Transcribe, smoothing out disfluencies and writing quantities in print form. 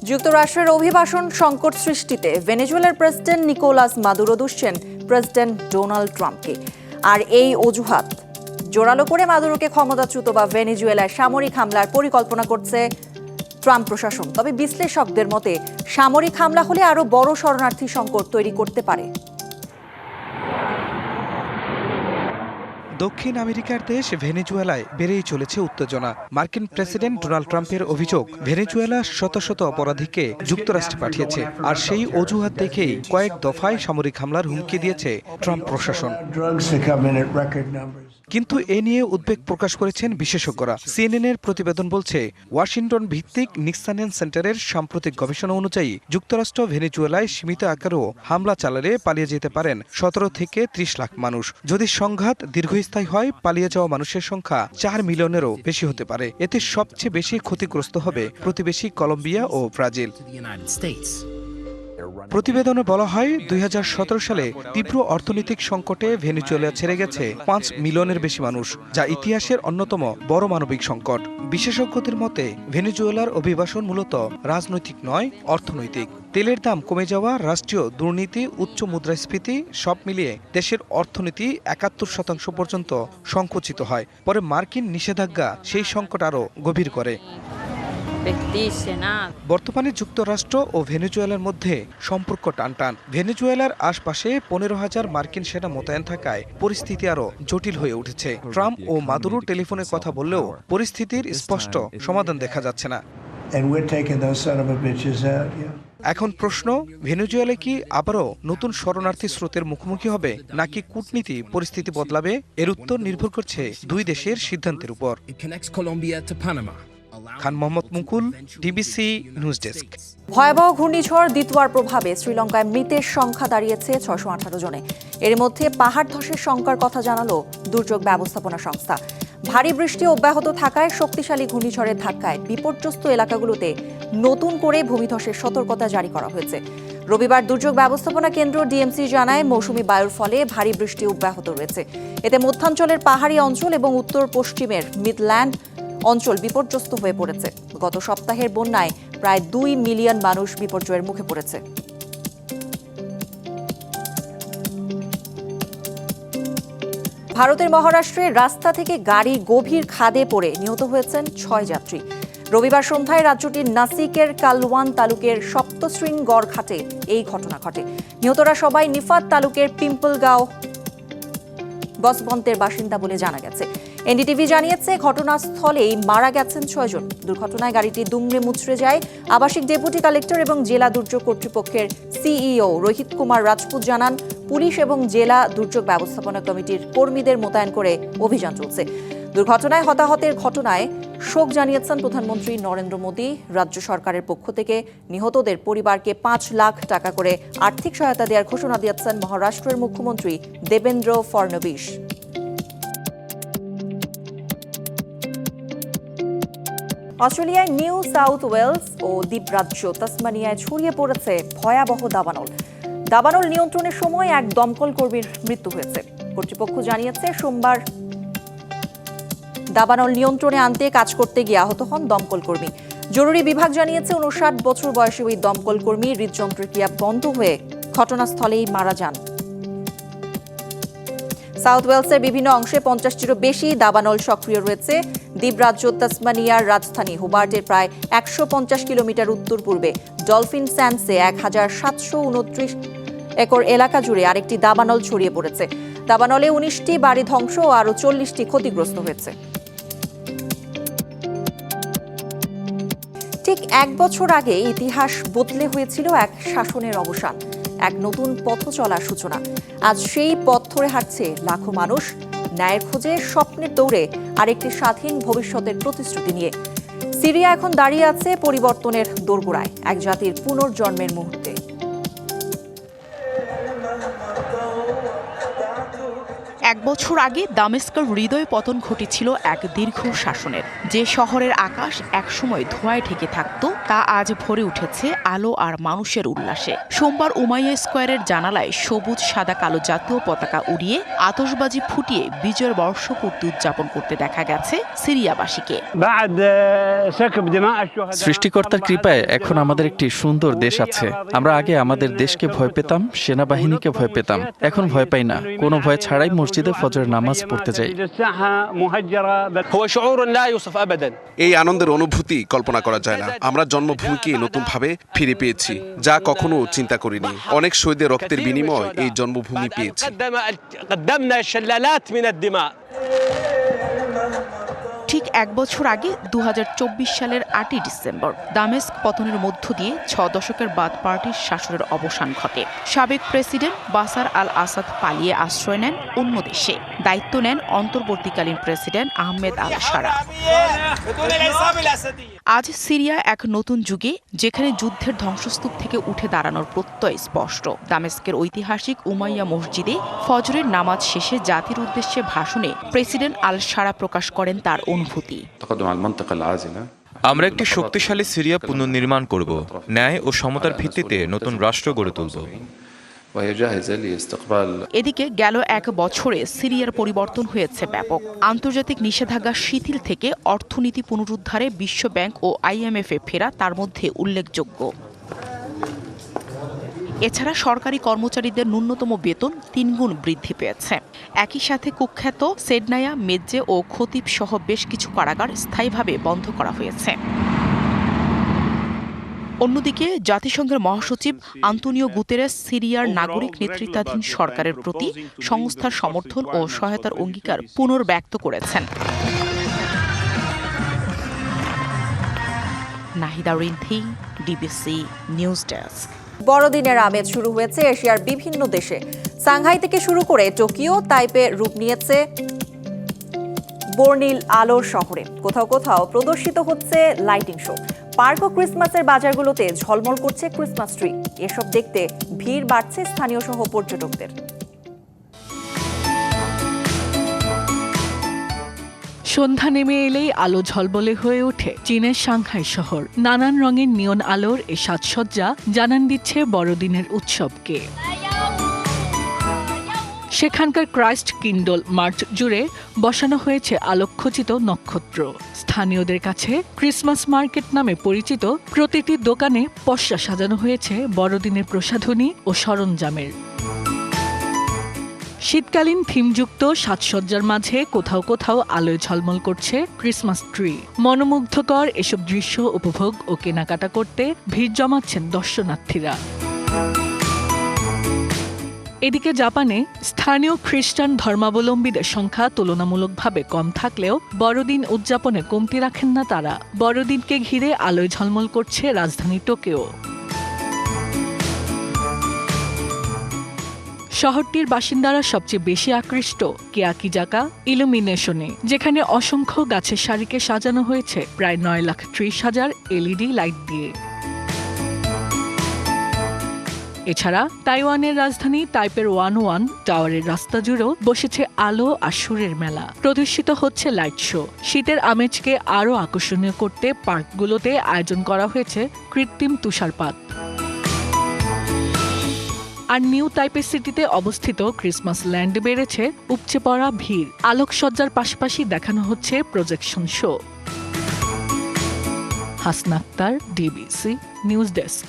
যুক্তরাষ্ট্রের অভিবাসন সংকট সৃষ্টিতে ভেনেজুয়েলার প্রেসিডেন্ট নিকোলাস মাদুরো দুষছেন প্রেসিডেন্ট ডোনাল্ড ট্রাম্পকে। আর এই অজুহাত জোরালো করে মাদুরোকে ক্ষমতাচ্যুত বা ভেনেজুয়েলায় সামরিক হামলার পরিকল্পনা করছে ট্রাম্প প্রশাসন। তবে বিশ্লেষকদের মতে সামরিক হামলা হলে আরও বড় শরণার্থী সংকট তৈরি করতে পারে। দক্ষিণ আমেরিকার দেশ ভেনেজুয়েলায় বেড়েই চলেছে উত্তেজনা। মার্কিন প্রেসিডেন্ট ডোনাল্ড ট্রাম্পের অভিযোগ, ভেনেজুয়েলা শত শত অপরাধীকে যুক্তরাষ্ট্রে পাঠিয়েছে, আর সেই অজুহাত দেখেই কয়েক দফায় সামরিক হামলার হুমকি দিয়েছে ট্রাম্প প্রশাসন। কিন্তু এ নিয়ে উদ্বেগ প্রকাশ করেছেন বিশেষজ্ঞরা। সিএনএনের প্রতিবেদন বলছে, ওয়াশিংটন ভিত্তিক নিক্সন সেন্টারের সাম্প্রতিক গবেষণা অনুযায়ী যুক্তরাষ্ট্র ভেনেজুয়েলায় সীমিত আকারেও হামলা চালালে পালিয়ে যেতে পারেন 17 থেকে 30 লাখ মানুষ। যদি সংঘাত দীর্ঘস্থায়ী হয়, পালিয়ে যাওয়া মানুষের সংখ্যা 4 মিলিয়নেরও বেশি হতে পারে। এতে সবচেয়ে বেশি ক্ষতিগ্রস্ত হবে প্রতিবেশী কলম্বিয়া ও ব্রাজিল। প্রতিবেদনে বলা হয়, 2017 সালে তীব্র অর্থনৈতিক সংকটে ভেনেজুয়েলা ছেড়ে গেছে 5 মিলিয়নের বেশি মানুষ, যা ইতিহাসের অন্যতম বড় মানবিক সংকট। বিশেষজ্ঞদের মতে ভেনেজুয়েলার অভিবাসন মূলত রাজনৈতিক নয়, অর্থনৈতিক। তেলের দাম কমে যাওয়া, রাষ্ট্রীয় দুর্নীতি, উচ্চ মুদ্রাস্ফীতি সব মিলিয়ে দেশের অর্থনীতি 71% পর্যন্ত সংকুচিত হয়। পরে মার্কিন নিষেধাজ্ঞা সেই সংকট আরও গভীর করে। বর্তমানে যুক্তরাষ্ট্র ও ভেনেজুয়েলার মধ্যে সম্পর্ক টানটান। ভেনেজুয়েলার আশপাশে 15,000 মার্কিন সেনা মোতায়েন থাকায় পরিস্থিতি আরও জটিল হয়ে উঠেছে। ট্রাম্প ও মাদুরো টেলিফোনে কথা বললেও পরিস্থিতির স্পষ্ট সমাধান দেখা যাচ্ছে না। এখন প্রশ্ন, ভেনেজুয়েলা কি আবারও নতুন শরণার্থী স্রোতের মুখোমুখি হবে, নাকি কূটনীতি পরিস্থিতি বদলাবে? এর উত্তর নির্ভর করছে দুই দেশের সিদ্ধান্তের উপর। খান মোহাম্মদ মুকুল, ডিবিসি নিউজ ডেস্ক। ভয়াবহ ঘূর্ণিঝড় দিতওয়ার প্রভাবে শ্রীলঙ্কায় মৃতের সংখ্যা দাঁড়িয়েছে 618 জনে। এর মধ্যে পাহাড় ধসের শঙ্কার কথা জানালো দুর্যোগ ব্যবস্থাপনা সংস্থা। ভারী বৃষ্টি অব্যাহত থাকায় শক্তিশালী ঘূর্ণিঝড়ের ধাক্কায় বিপর্যস্ত এলাকাগুলোতে নতুন করে ভূমিধসের সতর্কতা জারি করা হয়েছে। রবিবার দুর্যোগ ব্যবস্থাপনা কেন্দ্র ডিএমসি জানায়, মৌসুমি বায়ুর ফলে ভারী বৃষ্টি অব্যাহত রয়েছে। এতে মধ্যাঞ্চলের পাহাড়ি অঞ্চল এবং উত্তর পশ্চিমের মিডল্যান্ড অঞ্চল বিপর্যস্ত হয়ে পড়েছে। গত সপ্তাহের বন্যায় প্রায় 2 মিলিয়ন মানুষ বিপর্যয়ের মুখে পড়েছে। ভারতের মহারাষ্ট্রে রাস্তা থেকে গাড়ি গভীর খাদে পড়ে নিহত হয়েছেন 6 যাত্রী। রবিবার সন্ধ্যায় রাজ্যটির নাসিকের কালওয়ান তালুকের সপ্তশৃঙ্গর ঘাটে এই ঘটনা ঘটে। নিহতরা সবাই নিফাত তালুকের পিম্পলগাঁও বসবন্তের বাসিন্দা বলে জানা গেছে। এনডিটিভি জানিয়েছে, ঘটনাস্থলেই মারা গেছেন 6 জন। দুর্ঘটনায় গাড়িটি দুমড়ে মুচড়ে যায়। আবাসিক ডেপুটি কালেক্টর এবং জেলা দুর্যোগ কর্তৃপক্ষের সিইও রোহিত কুমার রাজপুত জানান, পুলিশ এবং জেলা দুর্যোগ ব্যবস্থাপনা কমিটির কর্মীদের মোতায়েন করে অভিযান চলছে। দুর্ঘটনায় হতাহতের ঘটনায় শোক জানিয়েছেন প্রধানমন্ত্রী নরেন্দ্র মোদী। রাজ্য সরকারের পক্ষ থেকে নিহতদের পরিবারকে 5 লাখ টাকা করে আর্থিক সহায়তা দেওয়ার ঘোষণা দিয়েছেন মহারাষ্ট্রের মুখ্যমন্ত্রী দেবেন্দ্র ফডনবিস। অস্ট্রেলিয়ায় নিউ সাউথ ওয়েলস ও দ্বীপরাজ্য তাসমানিয়ায় ছড়িয়ে পড়েছে ভয়াবহ দাবানল। দাবানল নিয়ন্ত্রণের সময় এক দমকল কর্মীর মৃত্যু হয়েছে। কর্তৃপক্ষ জানিয়েছে, সোমবার দাবানল নিয়ন্ত্রণে আনতে কাজ করতে গিয়ে আহত হন দমকল কর্মী। জরুরি বিভাগ জানিয়েছে, 59 বছর বয়সী ওই দমকল কর্মী হৃদযন্ত্রের ক্রিয়া বন্ধ হয়ে ঘটনাস্থলেই মারা যান। সাউথ ওয়েলসের বিভিন্ন অংশে 50টিরও বেশি দাবানল সক্রিয় রয়েছে। দ্বীপরাজ্য তাসমানিয়ার রাজধানী হোবার্টের প্রায় 150 কিলোমিটার উত্তর পূর্বে ডলফিন স্যান্ডসে 1729 একর এলাকা জুড়ে আরেকটি দাবানল ছড়িয়ে পড়েছে। দাবানলে 19টি বাড়ি ধ্বংস ও আরও 40টি ক্ষতিগ্রস্ত হয়েছে। ঠিক 1 বছর আগে ইতিহাস বদলে হয়েছিল এক শাসনের অবসান, এক নতুন পথ চলার সূচনা। আজ সেই পথ ধরে হাঁটছে লাখো মানুষ, ন্যায়ের খোঁজে, স্বপ্নের দৌড়ে আরেকটি স্বাধীন ভবিষ্যতের প্রতিশ্রুতি নিয়ে। সিরিয়া এখন দাঁড়িয়ে আছে পরিবর্তনের দোরগোড়ায়, এক জাতির পুনর্জন্মের মুহূর্তে। এক বছর আগে দামেস্কের হৃদয় পতন ঘটেছিল এক দীর্ঘ শাসনের। যে শহরের আকাশ একসময় ধোঁয়ায় ঢেকে থাকত, তা আজ ভরে উঠেছে আলো আর মানুষের উল্লাসে। সোমবার উমাইয়া স্কোয়ারের জানালায় সবুজ সাদা কালো জাতীয় পতাকা উড়িয়ে আতশবাজি ফুটিয়ে বিজয়ের বর্ষপূর্তি উদযাপন করতে দেখা গেছে সিরিয়াবাসীকে। সৃষ্টিকর্তার কৃপায় এখন আমাদের একটি সুন্দর দেশ আছে। আমরা আগে আমাদের দেশকে ভয় পেতাম, সেনাবাহিনীকে ভয় পেতাম, এখন ভয় পাই না। কোনো ভয় ছাড়াই মসজিদে ফজরের নামাজ পড়তে যাই। এই আনন্দের অনুভূতি কল্পনা করা যায় না। আমরা জন্মভূমিকে নতুনভাবে ফিরে পেয়েছি, যা কখনো চিন্তা করিনি। অনেক শহীদের রক্তের বিনিময় এই জন্মভূমি পেয়েছি। ঠিক এক বছর আগে 2024 সালের 8ই ডিসেম্বর দামেস্ক পতনের মধ্য দিয়ে 6 দশকের বাদ পার্টির শাসনের অবসান ঘটে। সাবেক প্রেসিডেন্ট বাশার আল আসাদ পালিয়ে আশ্রয় নেন অন্য দেশে। দায়িত্ব নেন অন্তর্বর্তীকালীন প্রেসিডেন্ট আহমেদ আল শারা। আজ সিরিয়া এক নতুন যুগে, যেখানে যুদ্ধের ধ্বংসস্তূপ থেকে উঠে দাঁড়ানোর প্রত্যয় স্পষ্ট। দামেস্কের ঐতিহাসিক উমাইয়া মসজিদে ফজরের নামাজ শেষে জাতির উদ্দেশ্যে ভাষণে প্রেসিডেন্ট আল শারা প্রকাশ করেন তার অনুভূতি। আমরা একটি শক্তিশালী সিরিয়া পুনর্নির্মাণ করব, ন্যায় ও সমতার ভিত্তিতে নতুন রাষ্ট্র গড়ে তুলব। এদিকে গেল এক বছরে সিরিয়ার পরিবর্তন হয়েছে ব্যাপক। আন্তর্জাতিক নিষেধাজ্ঞা শিথিল থেকে অর্থনীতি পুনরুদ্ধারে বিশ্বব্যাংক ও IMF-এ ফেরা তার মধ্যে উল্লেখযোগ্য। এছাড়া সরকারি কর্মচারীদের ন্যূনতম বেতন 3 গুণ বৃদ্ধি পেয়েছে। একই সাথে কুখ্যাত সেডনায়া, মেজ্জে ও খতিব সহ বেশ কিছু কারাগার স্থায়ীভাবে বন্ধ করা হয়েছে। অন্যদিকে জাতিসংঘের মহাসচিব আন্তোনিও গুতেরেস সিরিয়ার নাগরিক নেতৃত্বাধীন সরকারের প্রতি সংস্থার সমর্থন ও সহায়তার অঙ্গীকার পুনর্ব্যক্ত করেছেন। Nahida Rinthi, DBC news desk. বড়দিনের আমেজ শুরু হয়েছে এশিয়ার বিভিন্ন দেশে। সাংহাই থেকে শুরু করে টোকিও, তাইপে রূপ নিয়েছে বর্ণিল আলোর শহরে। কোথাও কোথাও প্রদর্শিত হচ্ছে লাইটিং শো। পার্ক ও ক্রিসমাসের বাজারগুলোতে ঝলমল করছে ক্রিসমাস ট্রি। এসব দেখতে ভিড় বাড়ছে স্থানীয় সহ পর্যটকদের। সন্ধ্যা নেমে এলেই আলো ঝলবলে হয়ে ওঠে চীনের সাংহাই শহর। নানান রঙের নিয়ন আলোর এ সাজসজ্জা জানান দিচ্ছে বড়দিনের উৎসবকে। সেখানকার ক্রাইস্ট কিন্ডল মার্চ জুড়ে বসানো হয়েছে আলোকখচিত নক্ষত্র। স্থানীয়দের কাছে ক্রিসমাস মার্কেট নামে পরিচিত প্রতিটি দোকানে পসরা সাজানো হয়েছে বড়দিনের প্রসাধনী ও সরঞ্জামের। শীতকালীন থিমযুক্ত সাজসজ্জার মাঝে কোথাও কোথাও আলোয় ঝলমল করছে ক্রিসমাস ট্রি। মনোমুগ্ধকর এসব দৃশ্য উপভোগ ও কেনাকাটা করতে ভিড় জমাচ্ছেন দর্শনার্থীরা। এদিকে জাপানে স্থানীয় খ্রিস্টান ধর্মাবলম্বীদের সংখ্যা তুলনামূলকভাবে কম থাকলেও বড়দিন উদযাপনে কমতি রাখেন না তারা। বড়দিনকে ঘিরে আলোয় ঝলমল করছে রাজধানী টোকিও। শহরটির বাসিন্দারা সবচেয়ে বেশি আকৃষ্ট কেয়াকিজাকা ইলুমিনেশনে, যেখানে অসংখ্য গাছের সারিকে সাজানো হয়েছে প্রায় 9,30,000 LED লাইট দিয়ে। এছাড়া তাইওয়ানের রাজধানী তাইপের 101 টাওয়ারের রাস্তা জুড়েও বসেছে আলো আর সুরের মেলা। প্রদর্শিত হচ্ছে লাইট শো। শীতের আমেজকে আরও আকর্ষণীয় করতে পার্কগুলোতে আয়োজন করা হয়েছে কৃত্রিম তুষারপাত। আর নিউ তাইপে সিটিতে অবস্থিত ক্রিসমাস ল্যান্ডে বেড়েছে উপচে পড়া ভিড়। আলোকসজ্জার পাশাপাশি দেখানো হচ্ছে projection show. Hasna Akter, DBC news desk.